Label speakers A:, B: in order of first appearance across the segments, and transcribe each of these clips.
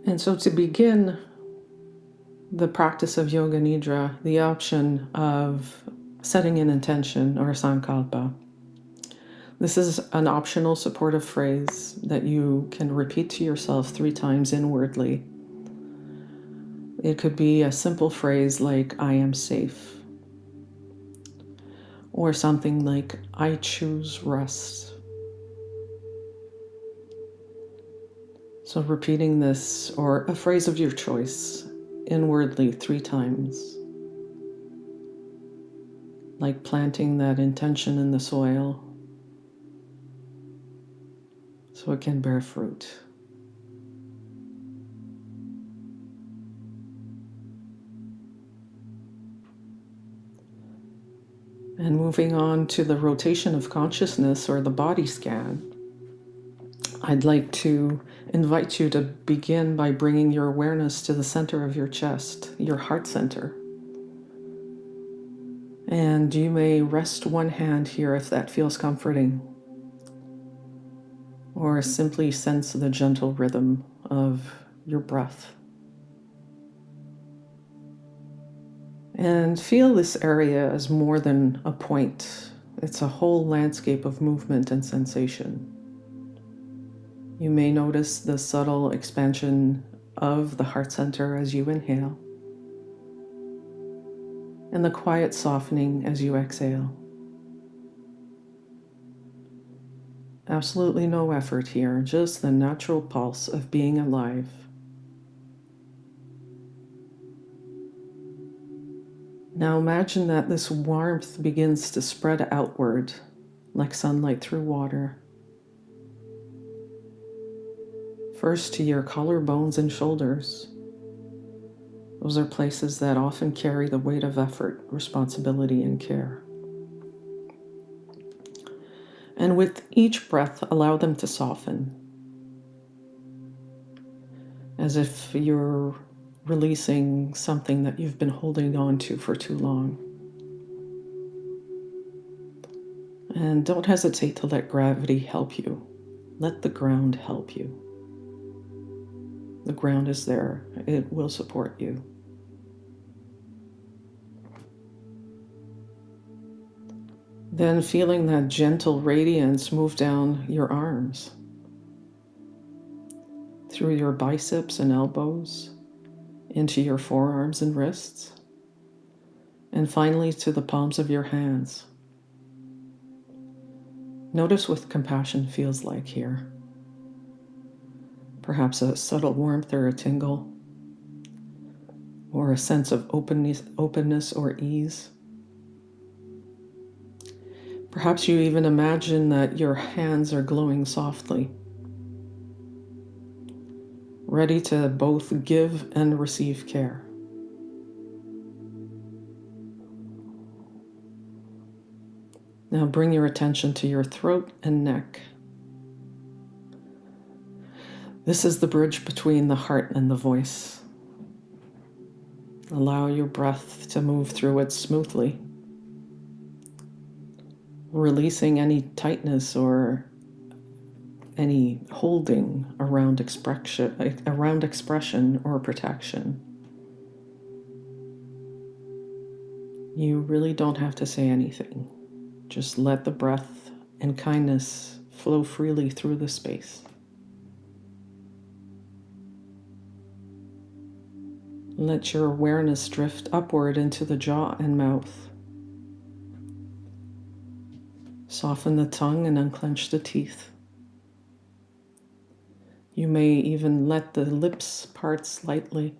A: And so to begin the practice of Yoga Nidra, the option of setting an intention or a sankalpa. This is an optional supportive phrase that you can repeat to yourself 3 times inwardly. It could be a simple phrase like, I am safe, or something like, I choose rest. So repeating this, or a phrase of your choice, inwardly 3 times, like planting that intention in the soil so it can bear fruit. And moving on to the rotation of consciousness, or the body scan, I'd like to invite you to begin by bringing your awareness to the center of your chest, your heart center. And you may rest one hand here if that feels comforting, or simply sense the gentle rhythm of your breath. And feel this area as more than a point. It's a whole landscape of movement and sensation. You may notice the subtle expansion of the heart center as you inhale, and the quiet softening as you exhale. Absolutely no effort here, just the natural pulse of being alive. Now imagine that this warmth begins to spread outward like sunlight through water. First to your collarbones and shoulders. Those are places that often carry the weight of effort, responsibility, and care. And with each breath, allow them to soften, as if you're releasing something that you've been holding on to for too long. And don't hesitate to let gravity help you. Let the ground help you. The ground is there. It will support you. Then feeling that gentle radiance move down your arms, through your biceps and elbows, into your forearms and wrists, and finally to the palms of your hands. Notice what compassion feels like here. Perhaps a subtle warmth or a tingle, or a sense of openness or ease. Perhaps you even imagine that your hands are glowing softly, ready to both give and receive care. Now bring your attention to your throat and neck. This is the bridge between the heart and the voice. Allow your breath to move through it smoothly, releasing any tightness or any holding around expression or protection. You really don't have to say anything. Just let the breath and kindness flow freely through the space. Let your awareness drift upward into the jaw and mouth. Soften the tongue and unclench the teeth. You may even let the lips part slightly.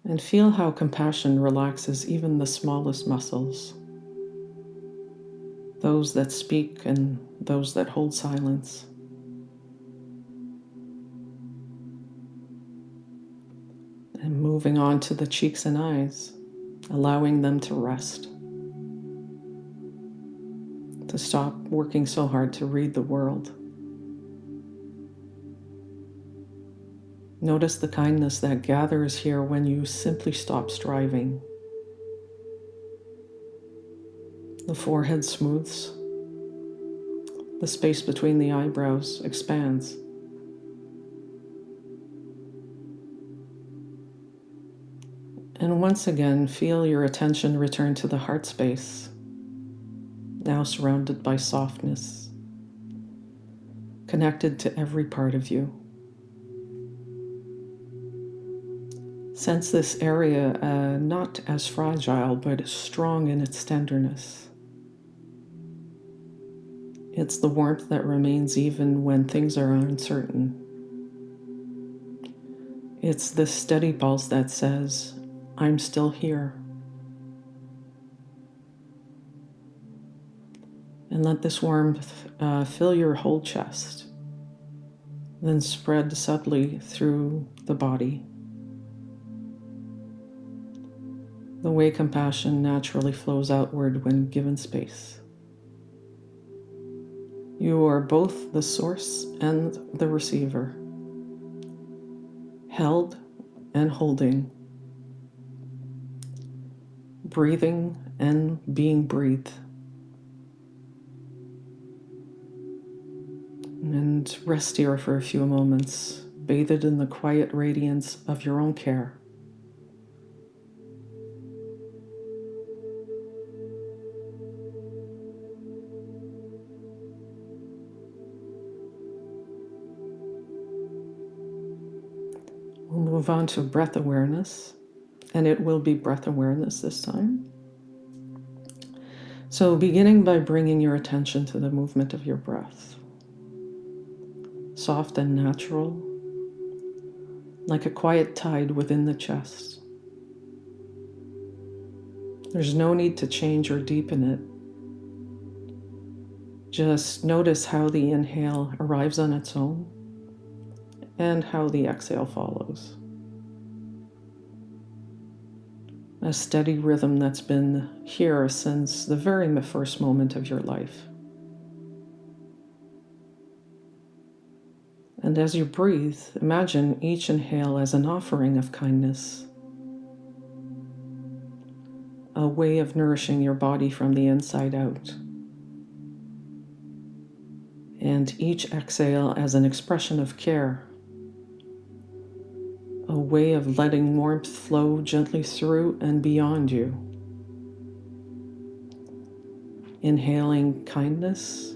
A: And feel how compassion relaxes even the smallest muscles, those that speak and those that hold silence. And moving on to the cheeks and eyes, allowing them to rest, to stop working so hard to read the world. Notice the kindness that gathers here when you simply stop striving. The forehead smooths. The space between the eyebrows expands. once again, feel your attention return to the heart space, now surrounded by softness, connected to every part of you. Sense this area not as fragile, but strong in its tenderness. It's the warmth that remains even when things are uncertain. It's this steady pulse that says, I'm still here. And let this warmth fill your whole chest, then spread subtly through the body, the way compassion naturally flows outward when given space. You are both the source and the receiver, held and holding, breathing and being breathed. And rest here for a few moments, bathed in the quiet radiance of your own care. We'll move on to breath awareness, and it will be breath awareness this time. So beginning by bringing your attention to the movement of your breath. Soft and natural, like a quiet tide within the chest. There's no need to change or deepen it. Just notice how the inhale arrives on its own and how the exhale follows. A steady rhythm that's been here since the very first moment of your life. And as you breathe, imagine each inhale as an offering of kindness, a way of nourishing your body from the inside out. And each exhale as an expression of care, a way of letting warmth flow gently through and beyond you. Inhaling kindness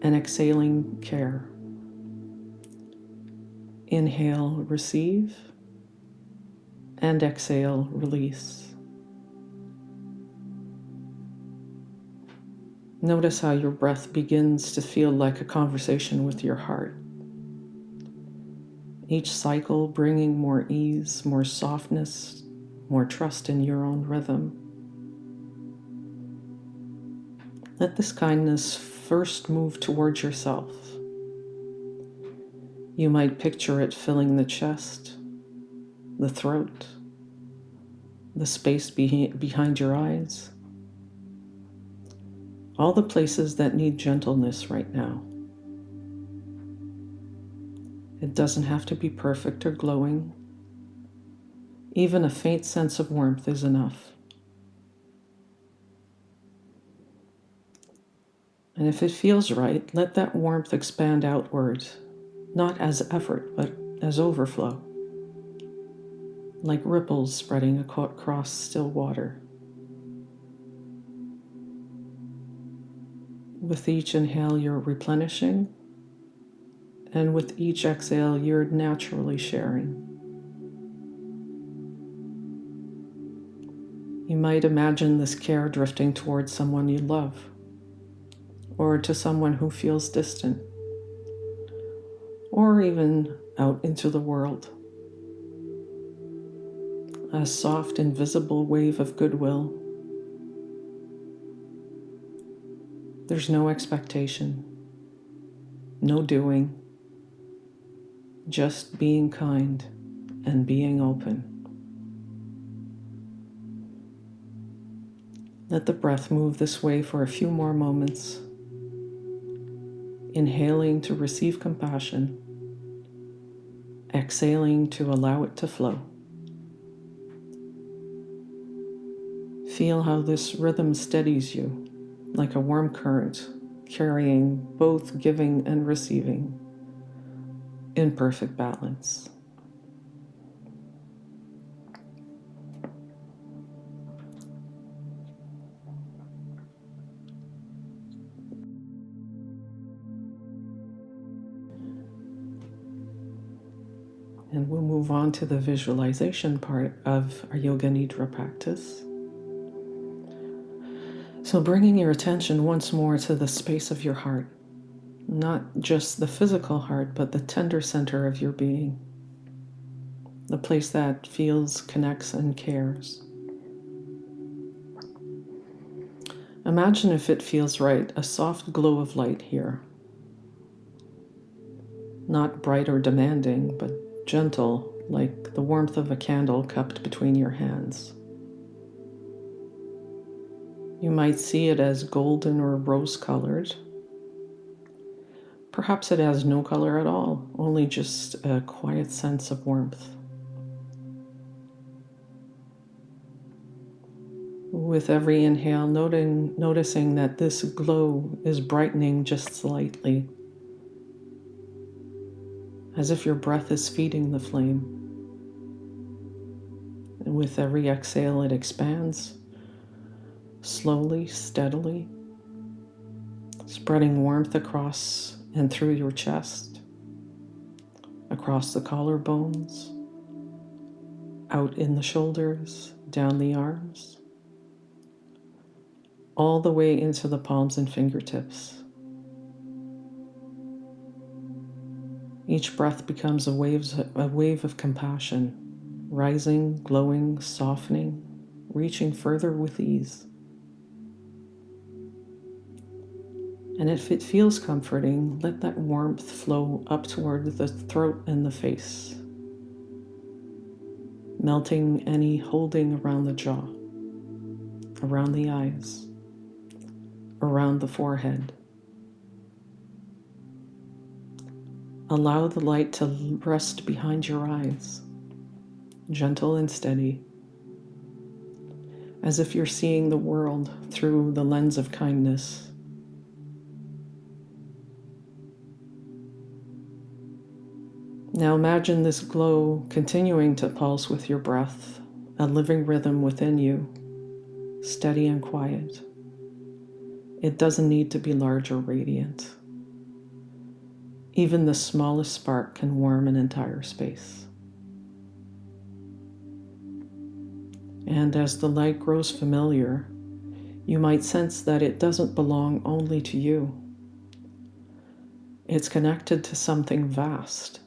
A: and exhaling care. Inhale, receive, and exhale, release. Notice how your breath begins to feel like a conversation with your heart. Each cycle bringing more ease, more softness, more trust in your own rhythm. Let this kindness first move towards yourself. You might picture it filling the chest, the throat, the space behind your eyes, all the places that need gentleness right now. It doesn't have to be perfect or glowing. Even a faint sense of warmth is enough. And if it feels right, let that warmth expand outward, not as effort, but as overflow, like ripples spreading across still water. With each inhale, you're replenishing, and with each exhale, you're naturally sharing. You might imagine this care drifting towards someone you love, or to someone who feels distant, or even out into the world. A soft, invisible wave of goodwill. There's no expectation, no doing, just being kind and being open. Let the breath move this way for a few more moments. Inhaling to receive compassion, exhaling to allow it to flow. Feel how this rhythm steadies you, like a warm current, carrying both giving and receiving in perfect balance. And we'll move on to the visualization part of our Yoga Nidra practice. So bringing your attention once more to the space of your heart, not just the physical heart, but the tender center of your being, the place that feels, connects, and cares. Imagine, if it feels right, a soft glow of light here. Not bright or demanding, but gentle, like the warmth of a candle cupped between your hands. You might see it as golden or rose-colored. Perhaps it has no color at all, only just a quiet sense of warmth. With every inhale, noticing that this glow is brightening just slightly, as if your breath is feeding the flame. And with every exhale, it expands, slowly, steadily, spreading warmth across and through your chest, across the collarbones, out in the shoulders, down the arms, all the way into the palms and fingertips. Each breath becomes a wave of compassion, rising, glowing, softening, reaching further with ease. And if it feels comforting, let that warmth flow up toward the throat and the face, melting any holding around the jaw, around the eyes, around the forehead. Allow the light to rest behind your eyes, gentle and steady, as if you're seeing the world through the lens of kindness. Now imagine this glow continuing to pulse with your breath, a living rhythm within you, steady and quiet. It doesn't need to be large or radiant. Even the smallest spark can warm an entire space. And as the light grows familiar, you might sense that it doesn't belong only to you. It's connected to something vast,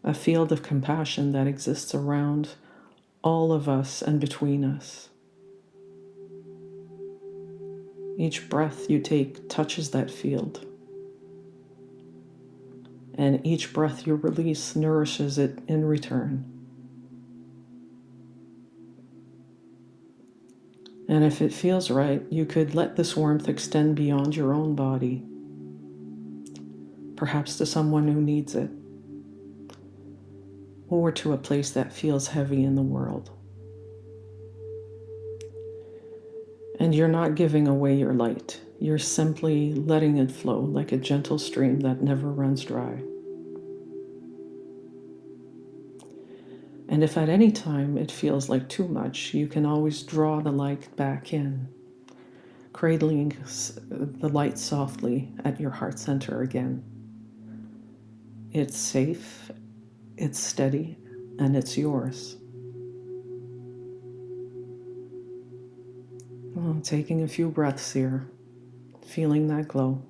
A: a field of compassion that exists around all of us and between us. Each breath you take touches that field, and each breath you release nourishes it in return. And if it feels right, you could let this warmth extend beyond your own body, perhaps to someone who needs it, or to a place that feels heavy in the world. And you're not giving away your light. You're simply letting it flow like a gentle stream that never runs dry. And if at any time it feels like too much, you can always draw the light back in, cradling the light softly at your heart center again. It's safe, it's steady, and it's yours. Well, taking a few breaths here, feeling that glow,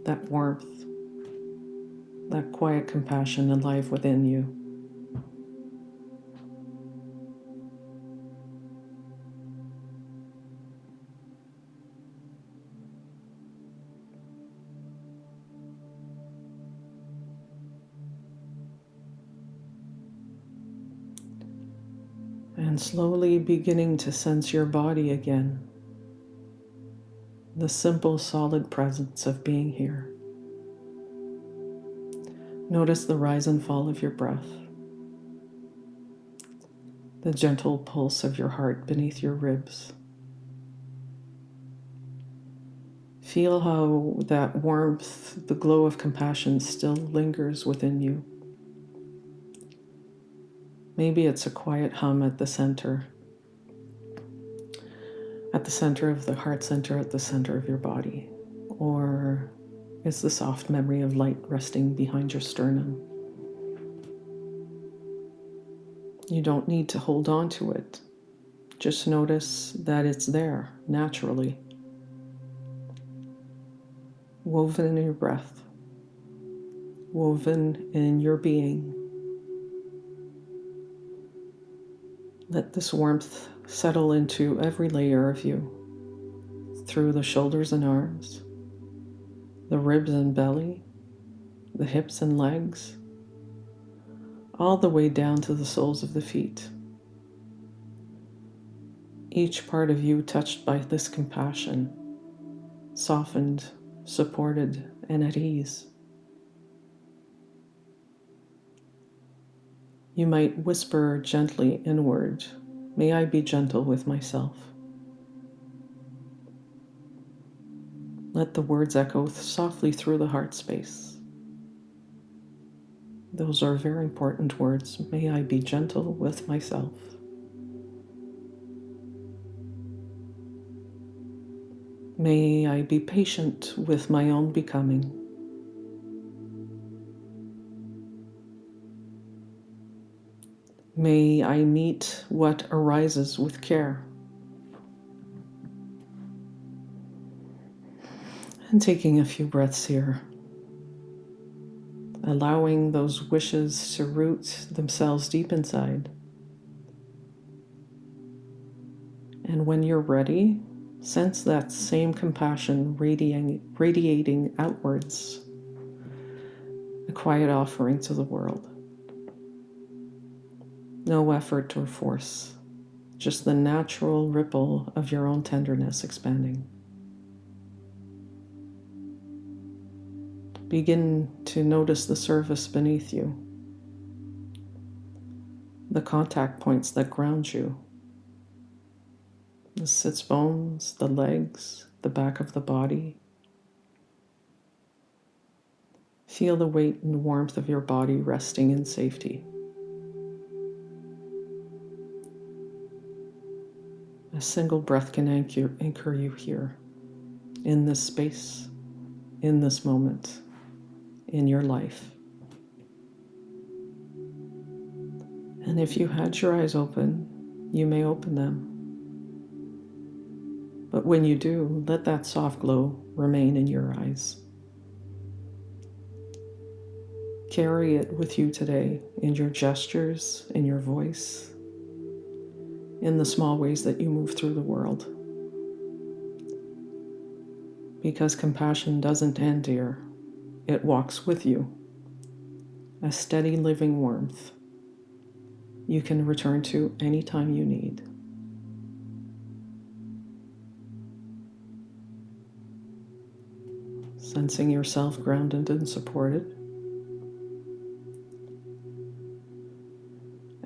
A: that warmth, that quiet compassion alive within you. And slowly beginning to sense your body again. The simple, solid presence of being here. Notice the rise and fall of your breath, the gentle pulse of your heart beneath your ribs. Feel how that warmth, the glow of compassion still lingers within you. Maybe it's a quiet hum at the center of the heart center, at the center of your body. Or it's the soft memory of light resting behind your sternum. You don't need to hold on to it. Just notice that it's there naturally, woven in your breath, woven in your being. Let this warmth settle into every layer of you, through the shoulders and arms, the ribs and belly, the hips and legs, all the way down to the soles of the feet. Each part of you touched by this compassion, softened, supported, and at ease. You might whisper gently inward, "May I be gentle with myself." Let the words echo softly through the heart space. Those are very important words. May I be gentle with myself. May I be patient with my own becoming. May I meet what arises with care. And taking a few breaths here, allowing those wishes to root themselves deep inside. And when you're ready, sense that same compassion radiating outwards, a quiet offering to the world. No effort or force, just the natural ripple of your own tenderness expanding. Begin to notice the surface beneath you, the contact points that ground you, the sits bones, the legs, the back of the body. Feel the weight and warmth of your body resting in safety. A single breath can anchor you here, in this space, in this moment, in your life. And if you had your eyes open, you may open them. But when you do, let that soft glow remain in your eyes. Carry it with you today in your gestures, in your voice, in the small ways that you move through the world. Because compassion doesn't end here. It walks with you, a steady living warmth you can return to anytime you need. Sensing yourself grounded and supported.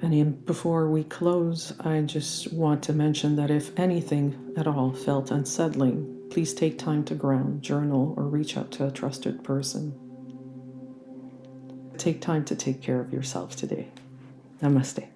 A: And before we close, I just want to mention that if anything at all felt unsettling, please take time to ground, journal, or reach out to a trusted person. Take time to take care of yourself today. Namaste.